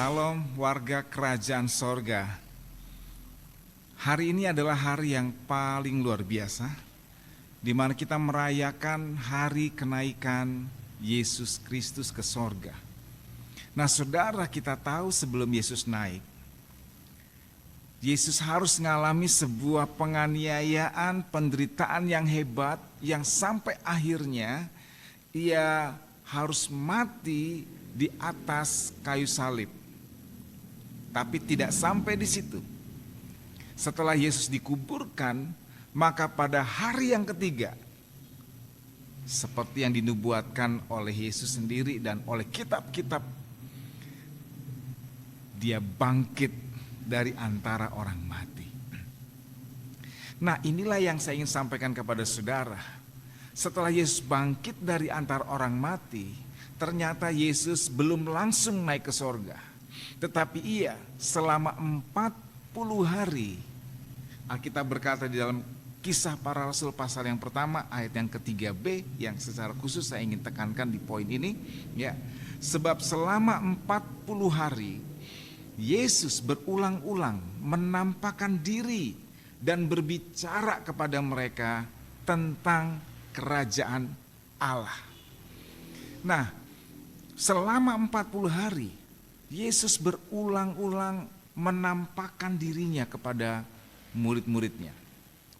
Shalom warga kerajaan sorga. Hari ini adalah hari yang paling luar biasa, di mana kita merayakan hari kenaikan Yesus Kristus ke sorga. Nah saudara, kita tahu sebelum Yesus naik, Yesus harus mengalami sebuah penganiayaan, penderitaan yang hebat, yang sampai akhirnya ia harus mati di atas kayu salib. Tapi tidak sampai di situ. Setelah Yesus dikuburkan, maka pada hari yang ketiga, seperti yang dinubuatkan oleh Yesus sendiri dan oleh kitab-kitab, dia bangkit dari antara orang mati. Nah, inilah yang saya ingin sampaikan kepada saudara. Setelah Yesus bangkit dari antara orang mati, ternyata Yesus belum langsung naik ke sorga, tetapi ia selama 40 hari, Alkitab berkata di dalam Kisah Para Rasul pasal yang pertama ayat yang ke-3b, yang secara khusus saya ingin tekankan di poin ini, ya. Sebab selama 40 hari Yesus berulang-ulang menampakkan diri dan berbicara kepada mereka tentang kerajaan Allah. Nah, selama 40 hari Yesus berulang-ulang menampakkan dirinya kepada murid-muridnya.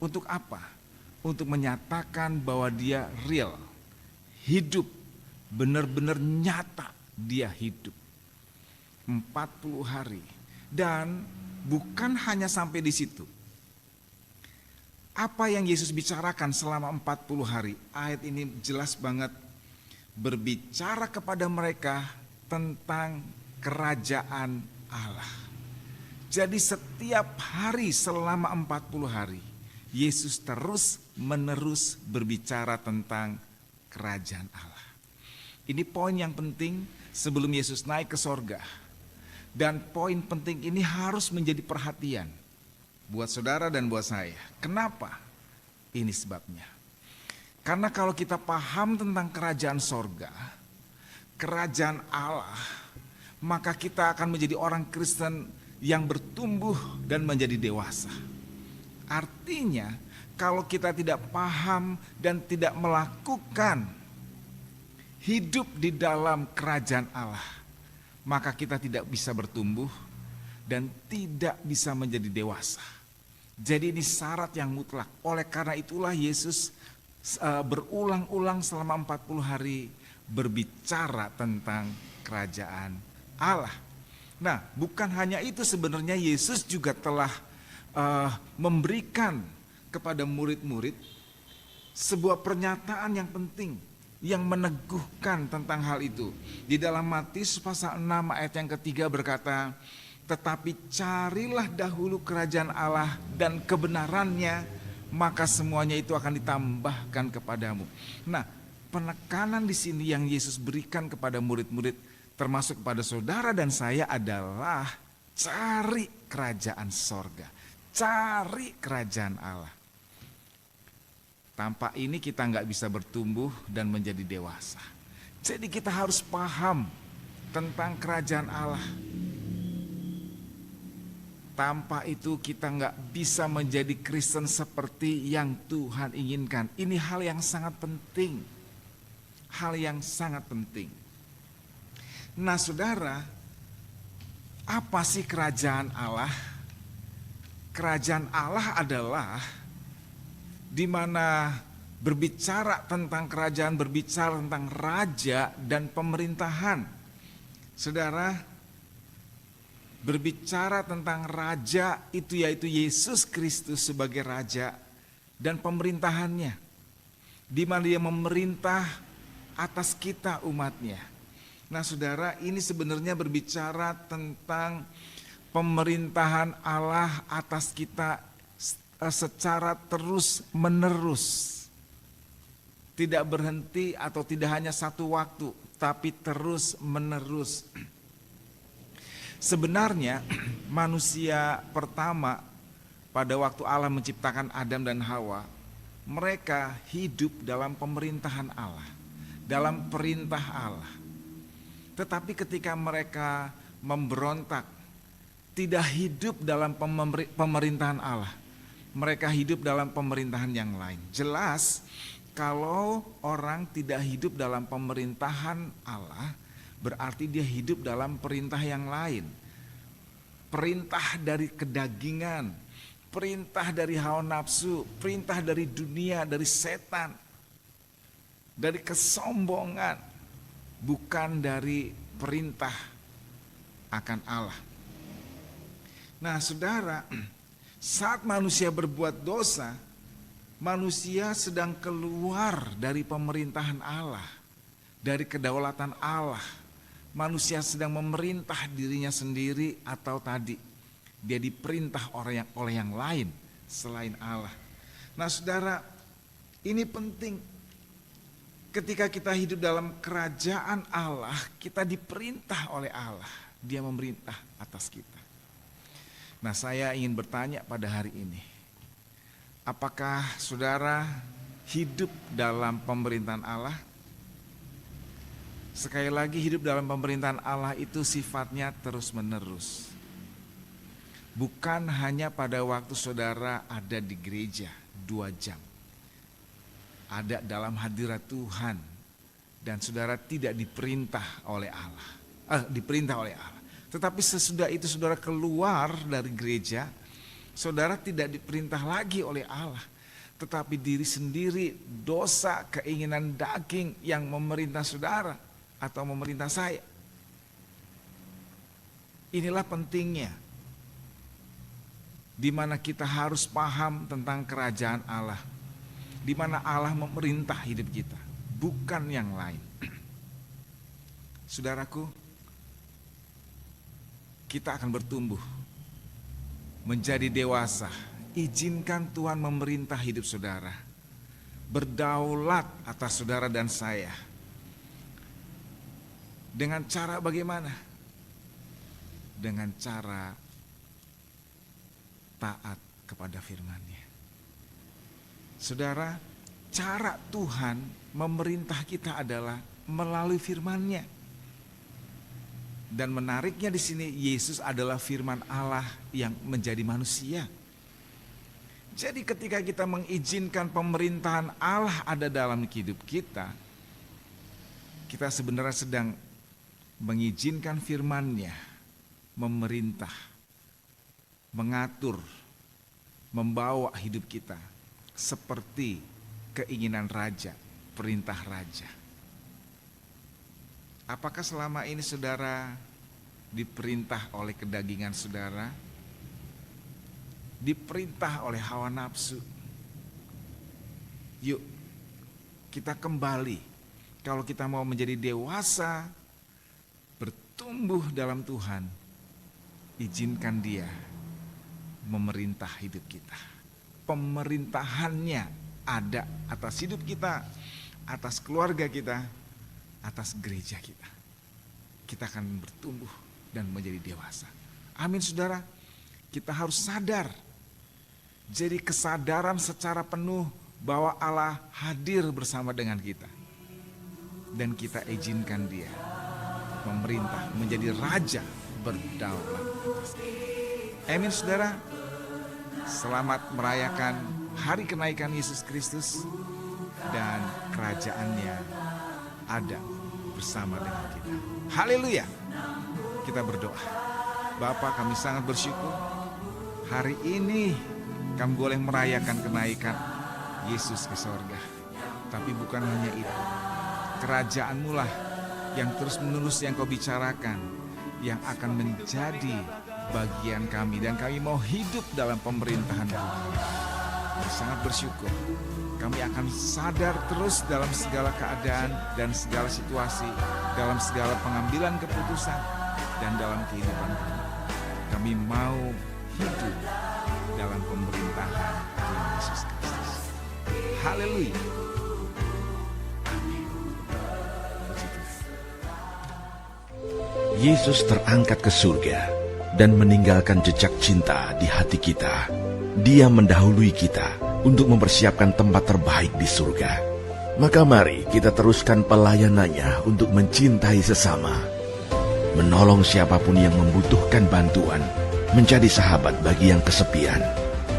Untuk apa? Untuk menyatakan bahwa dia real, hidup, benar-benar nyata dia hidup. 40 hari. Dan bukan hanya sampai di situ. Apa yang Yesus bicarakan selama 40 hari? Ayat ini jelas banget berbicara kepada mereka tentang kerajaan Allah. Jadi setiap hari selama 40 hari, Yesus terus menerus berbicara tentang kerajaan Allah. Ini poin yang penting sebelum Yesus naik ke sorga. Dan poin penting ini harus menjadi perhatian buat saudara dan buat saya. Kenapa? Ini sebabnya. Karena kalau kita paham tentang kerajaan sorga, kerajaan Allah, maka kita akan menjadi orang Kristen yang bertumbuh dan menjadi dewasa. Artinya, kalau kita tidak paham dan tidak melakukan hidup di dalam kerajaan Allah, maka kita tidak bisa bertumbuh dan tidak bisa menjadi dewasa. Jadi ini syarat yang mutlak. Oleh karena itulah Yesus berulang-ulang selama 40 hari berbicara tentang kerajaan Allah. Nah, bukan hanya itu, sebenarnya Yesus juga telah memberikan kepada murid-murid sebuah pernyataan yang penting, yang meneguhkan tentang hal itu. Di dalam Matius pasal 6 ayat yang ketiga berkata, tetapi carilah dahulu kerajaan Allah dan kebenarannya, maka semuanya itu akan ditambahkan kepadamu. Nah, penekanan di sini yang Yesus berikan kepada murid-murid, termasuk kepada saudara dan saya, adalah cari kerajaan sorga, cari kerajaan Allah. Tanpa ini kita nggak bisa bertumbuh dan menjadi dewasa. Jadi kita harus paham tentang kerajaan Allah. Tanpa itu kita nggak bisa menjadi Kristen seperti yang Tuhan inginkan. Ini hal yang sangat penting. Hal yang sangat penting. Nah saudara, apa sih kerajaan Allah? Kerajaan Allah adalah di mana berbicara tentang kerajaan, berbicara tentang raja dan pemerintahan. Saudara, berbicara tentang raja itu yaitu Yesus Kristus sebagai raja dan pemerintahannya, di mana dia memerintah atas kita umatnya. Nah saudara, ini sebenarnya berbicara tentang pemerintahan Allah atas kita secara terus menerus. Tidak berhenti atau tidak hanya satu waktu, tapi terus menerus. Sebenarnya manusia pertama pada waktu Allah menciptakan Adam dan Hawa, mereka hidup dalam pemerintahan Allah, dalam perintah Allah. Tetapi ketika mereka memberontak, tidak hidup dalam pemerintahan Allah. Mereka hidup dalam pemerintahan yang lain. Jelas kalau orang tidak hidup dalam pemerintahan Allah, berarti dia hidup dalam perintah yang lain. Perintah dari kedagingan, perintah dari hawa nafsu, perintah dari dunia, dari setan, dari kesombongan, bukan dari perintah akan Allah. Nah, saudara, saat manusia berbuat dosa, manusia sedang keluar dari pemerintahan Allah, dari kedaulatan Allah. Manusia sedang memerintah dirinya sendiri, atau tadi dia diperintah oleh yang lain selain Allah. Nah, saudara, ini penting. Ketika kita hidup dalam kerajaan Allah, kita diperintah oleh Allah. Dia memerintah atas kita. Nah, saya ingin bertanya pada hari ini, apakah saudara hidup dalam pemerintahan Allah? Sekali lagi, hidup dalam pemerintahan Allah itu sifatnya terus-menerus. Bukan hanya pada waktu saudara ada di gereja 2 jam. Ada dalam hadirat Tuhan dan saudara tidak diperintah oleh Allah. Diperintah oleh Allah. Tetapi sesudah itu saudara keluar dari gereja, saudara tidak diperintah lagi oleh Allah, tetapi diri sendiri, dosa, keinginan daging yang memerintah saudara atau memerintah saya. Inilah pentingnya, di mana kita harus paham tentang kerajaan Allah, di mana Allah memerintah hidup kita, bukan yang lain. Saudaraku, kita akan bertumbuh menjadi dewasa. Izinkan Tuhan memerintah hidup saudara, berdaulat atas saudara dan saya. Dengan cara bagaimana? Dengan cara taat kepada firman-Nya. Saudara, cara Tuhan memerintah kita adalah melalui firman-Nya. Dan menariknya di sini, Yesus adalah firman Allah yang menjadi manusia. Jadi ketika kita mengizinkan pemerintahan Allah ada dalam hidup kita, kita sebenarnya sedang mengizinkan firman-Nya memerintah, mengatur, membawa hidup kita seperti keinginan raja, perintah raja. Apakah selama ini saudara diperintah oleh kedagingan saudara? Diperintah oleh hawa nafsu? Yuk, kita kembali. Kalau kita mau menjadi dewasa, bertumbuh dalam Tuhan, izinkan Dia memerintah hidup kita. Pemerintahannya ada atas hidup kita, atas keluarga kita, atas gereja kita. Kita akan bertumbuh dan menjadi dewasa. Amin, saudara. Kita harus sadar. Jadi kesadaran secara penuh bahwa Allah hadir bersama dengan kita. Dan kita izinkan Dia memerintah, menjadi raja berdaulat atas kita. Amin, saudara. Selamat merayakan hari kenaikan Yesus Kristus dan kerajaannya ada bersama dengan kita. Haleluya. Kita berdoa. Bapa, kami sangat bersyukur hari ini kami boleh merayakan kenaikan Yesus ke sorga. Tapi bukan hanya itu, kerajaan-Mu lah yang terus menerus yang Kau bicarakan, yang akan menjadi bagian kami, dan kami mau hidup dalam pemerintahan Tuhan. Kami sangat bersyukur. Kami akan sadar terus dalam segala keadaan dan segala situasi, dalam segala pengambilan keputusan, dan dalam kehidupan kami. Kami mau hidup dalam pemerintahan Tuhan Yesus Kristus. Haleluya. Yesus terangkat ke surga dan meninggalkan jejak cinta di hati kita. Dia mendahului kita untuk mempersiapkan tempat terbaik di surga. Maka mari kita teruskan pelayanannya untuk mencintai sesama. menolong siapapun yang membutuhkan bantuan, menjadi sahabat bagi yang kesepian,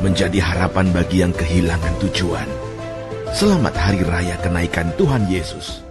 menjadi harapan bagi yang kehilangan tujuan. Selamat Hari Raya Kenaikan Tuhan Yesus.